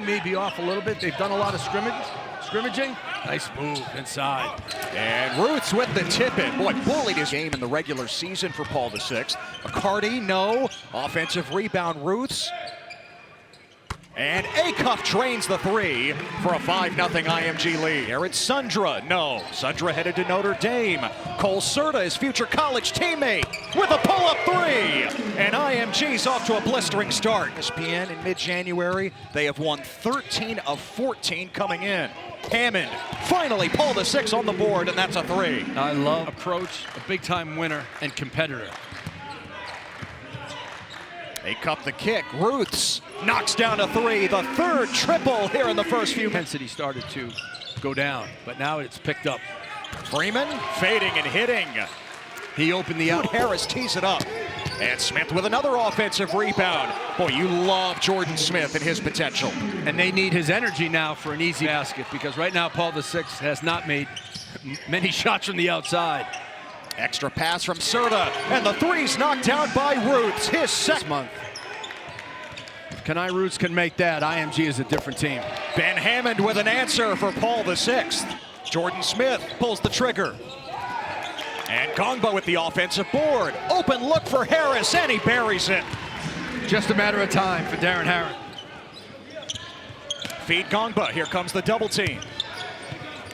shooting may be off a little bit. They've done a lot of scrimmaging. Nice move inside. And Ruths with the tip-in. Boy, bullied his game in the regular season for Paul VI. McCarty, no. Offensive rebound, Ruths. And Acuff drains the three for a 5-0 IMG lead. Aaron Sundra, no. Sundra headed to Notre Dame. Cole Serta, his future college teammate, with a pull-up three. And IMG's off to a blistering start. ESPN in mid-January, they have won 13 of 14 coming in. Hammond, finally Paul VI on the board, and that's a three. I love approach, a big-time winner and competitor. Acuff the kick, Ruths knocks down a three, the third triple here in the first few minutes. Intensity started to go down, but now it's picked up. Freeman fading and hitting. He opened the out. Harris tees it up. And Smith with another offensive rebound. Boy, you love Jordan Smith and his potential. And they need his energy now for an easy basket, because right now Paul VI has not made many shots from the outside. Extra pass from Serta, and the three's knocked down by Ruths, his second month. If Kenai Ruths can make that, IMG is a different team. Ben Hammond with an answer for Paul VI. Jordan Smith pulls the trigger. And Gongba with the offensive board. Open look for Harris, and he buries it. Just a matter of time for Darren Harris. Feed Gongba, here comes the double team.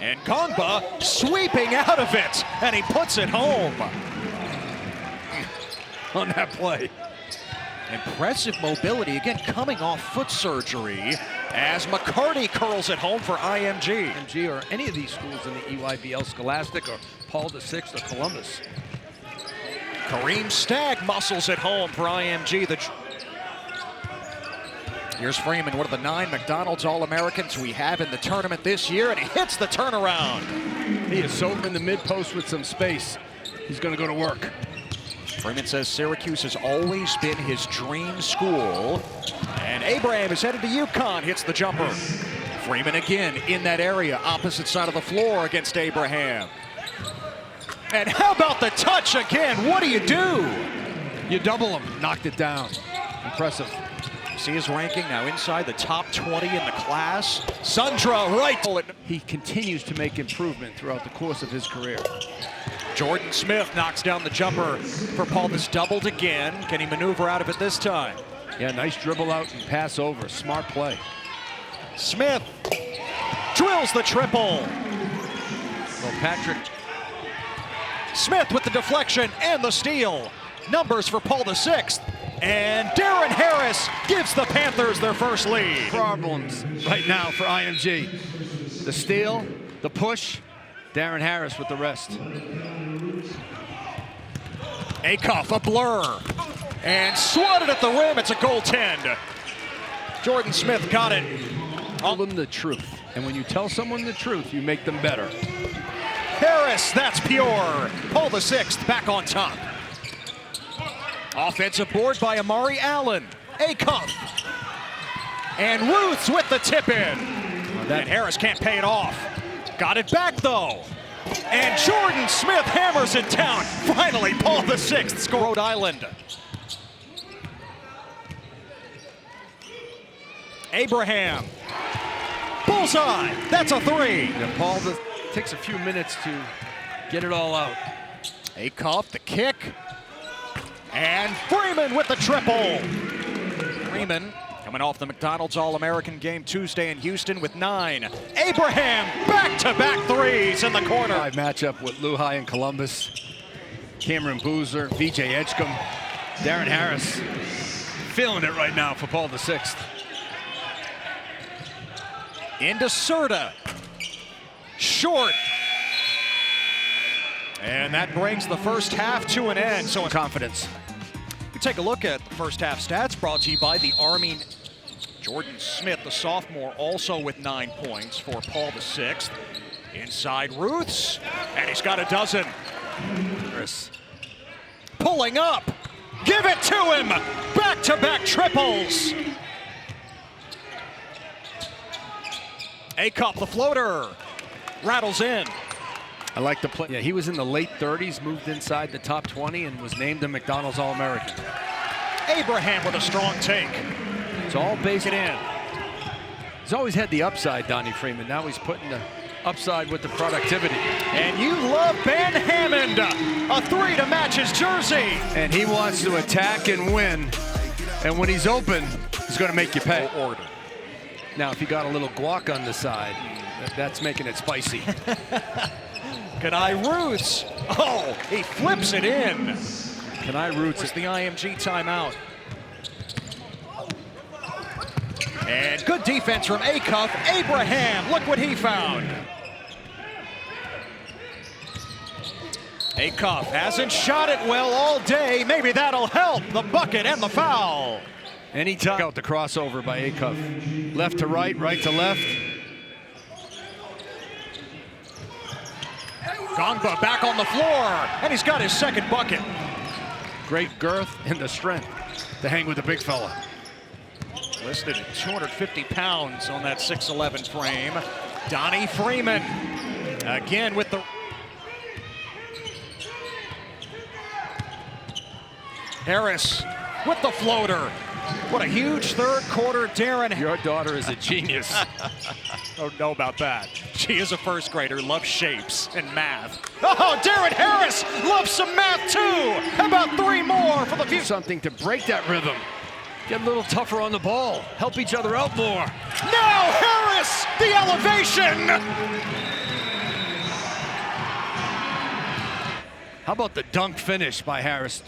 And Gongba sweeping out of it, and he puts it home. On that play. Impressive mobility, again coming off foot surgery, as McCarty curls it home for IMG. IMG or any of these schools in the EYBL, Scholastic or Paul VI or Columbus. Kareem Stagg muscles it home for IMG. Here's Freeman, one of the 9 McDonald's All-Americans we have in the tournament this year, and he hits the turnaround. He is so in the mid-post with some space. He's going to go to work. Freeman says Syracuse has always been his dream school. And Abraham is headed to UConn, hits the jumper. Freeman again in that area, opposite side of the floor against Abraham. And how about the touch again? What do? You double him, knocked it down. Impressive. See his ranking now inside the top 20 in the class. Sundra right. He continues to make improvement throughout the course of his career. Jordan Smith knocks down the jumper for Paul. This doubled again. Can he maneuver out of it this time? Yeah, nice dribble out and pass over. Smart play. Smith drills the triple. Well, Patrick. Smith with the deflection and the steal. Numbers for Paul VI. And Darren Harris gives the Panthers their first lead. Problems right now for IMG. The steal, the push, Darren Harris with the rest. Acuff, a blur. And swatted at the rim. It's a goaltend. Jordan Smith got it. Tell them the truth. And when you tell someone the truth, you make them better. Harris, that's pure. Paul VI back on top. Offensive board by Amari Allen. Acuff. And Ruths with the tip-in. And Harris can't pay it off. Got it back, though. And Jordan Smith hammers it down. Finally, Paul VI scored. Rhode Island. Abraham. Bullseye. That's a three. Yeah, Paul takes a few minutes to get it all out. Acuff, the kick. And Freeman with the triple. Freeman coming off the McDonald's All-American game Tuesday in Houston with 9. Abraham back-to-back threes in the corner. Matchup with Lou High and Columbus. Cameron Boozer, VJ Edgecombe, Darren Harris. Feeling it right now for Paul VI. Into Serta. Short. And that brings the first half to an end. So confidence. We take a look at the first half stats brought to you by the Army. Jordan Smith, the sophomore, also with 9 points for Paul VI. Inside Ruths, and he's got a dozen. Chris. Pulling up. Give it to him. Back-to-back triples. Acuff, the floater. Rattles in. I like the play. Yeah, he was in the late 30s, moved inside the top 20, and was named a McDonald's He's always had the upside, Donnie Freeman. Now he's putting the upside with the productivity. And you love Ben Hammond. A 3 to match his jersey. And he wants to attack and win. And when he's open, he's going to make you pay. Order. Now, if you got a little guac on the side, that's making it spicy. Kanai Ruths. Oh, he flips it in. Kanai Ruths is the IMG timeout. And good defense from Acuff. Abraham, look what he found. Acuff hasn't shot it well all day. Maybe that'll help. The bucket and the foul. Anytime out the crossover by Acuff. Left to right, right to left. Gongba back on the floor, and he's got his second bucket. Great girth and the strength to hang with the big fella. Listed at 250 pounds on that 6'11 frame. Donnie Freeman again with the... Harris with the floater. What a huge third quarter, Darren. Your daughter is a genius. Don't know about that. She is a first grader, loves shapes and math. Oh, Darren Harris loves some math too. How about 3 more for the future? Something to break that rhythm. Get a little tougher on the ball. Help each other out more. Now Harris, the elevation. How about the dunk finish by Harris?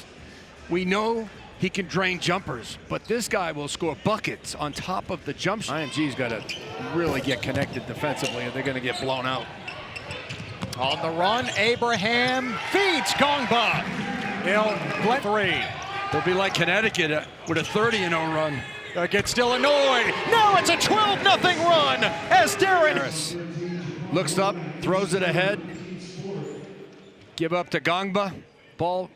We know he can drain jumpers, but this guy will score buckets on top of the jump shot. IMG's got to really get connected defensively, or they're going to get blown out. On the run, Abraham feeds Gongba. He'll 3. They'll be like Connecticut with a 30-0 run. Against Illinois. Now it's a 12-0 run as Darren Harris looks up, throws it ahead. Give up to Gongba. Ball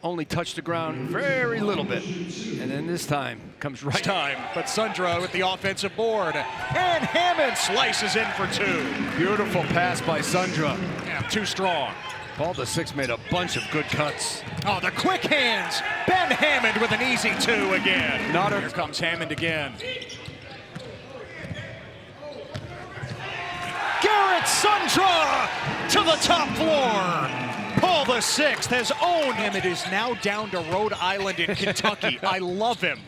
only touched the ground very little bit. And then this time comes right. But Sundra with the offensive board. And Hammond slices in for 2. Beautiful pass by Sundra. Yeah, too strong. Paul VI made a bunch of good cuts. Oh, the quick hands. Ben Hammond with an easy 2 again. Here comes Hammond again. Garrett Sundra to the top floor. Paul VI has owned him. It is now down to Rhode Island in Kentucky. I love him.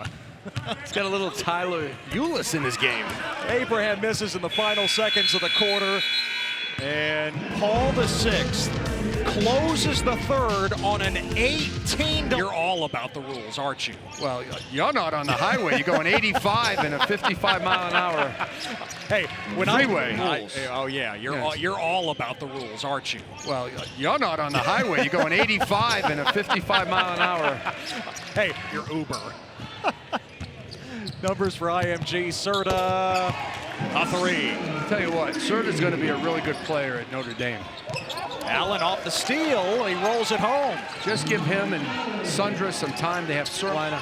He's got a little Tyler Eulis in his game. Abraham misses in the final seconds of the quarter. And Paul VI closes the third on an 18. You're all about the rules, aren't you? Well, you're not on the highway. You're going 85 in a 55-mile-an-hour hey, when freeway. Oh yeah, you're all about the rules, aren't you? Well, you're not on the highway. You're going 85 in a 55-mile-an-hour. Hey, you're Uber. Numbers for IMG, Serta, a 3. I'll tell you what, Serta's going to be a really good player at Notre Dame. Allen off the steal, he rolls it home. Just give him and Sundra some time. They have Serta.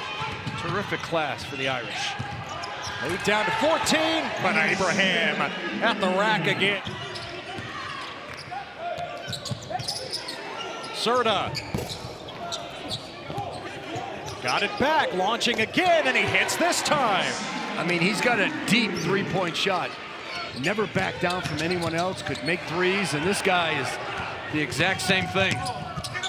Terrific class for the Irish. Lead down to 14, but Abraham at the rack again. Serta. Got it back, launching again, and he hits this time. I mean, he's got a deep 3-point shot. Never backed down from anyone else, could make threes, and this guy is the exact same thing.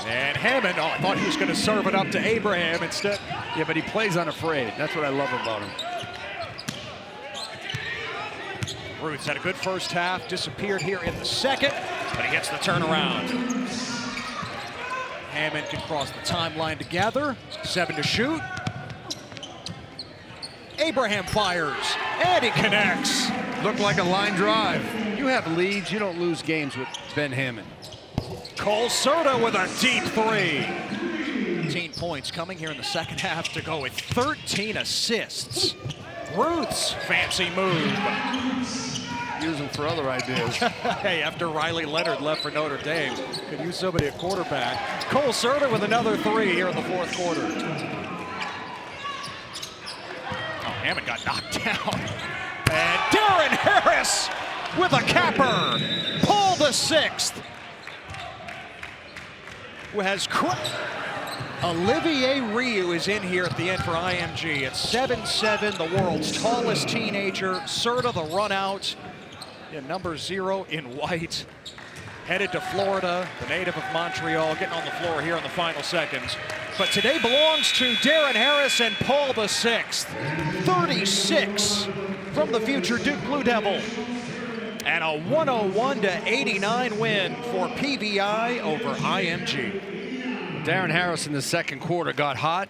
And Hammond, I thought he was going to serve it up to Abraham instead. Yeah, but he plays unafraid. That's what I love about him. Ruths had a good first half, disappeared here in the second, but he gets the turnaround. Hammond can cross the timeline together. 7 to shoot. Abraham fires, and he connects. Looked like a line drive. You have leads, you don't lose games with Ben Hammond. Cole Serta with a deep 3. 18 points coming here in the second half to go with 13 assists. Ruth's fancy move. Use them for other ideas. Hey, after Riley Leonard left for Notre Dame, could use somebody at quarterback. Cole Serta with another 3 here in the fourth quarter. Oh, Hammond got knocked down. And Darren Harris with a capper. Paul VI who has Olivier Ryu is in here at the end for IMG. At 7'7", the world's tallest teenager. Serta, the run out. In number 0 in white. Headed to Florida, the native of Montreal, getting on the floor here in the final seconds. But today belongs to Darren Harris and Paul VI. 36 from the future Duke Blue Devil. And a 101-89 win for PVI over IMG. Darren Harris in the second quarter got hot.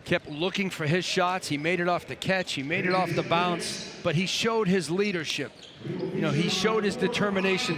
Kept looking for his shots. He made it off the catch. He made it off the bounce. But he showed his leadership. You know, he showed his determination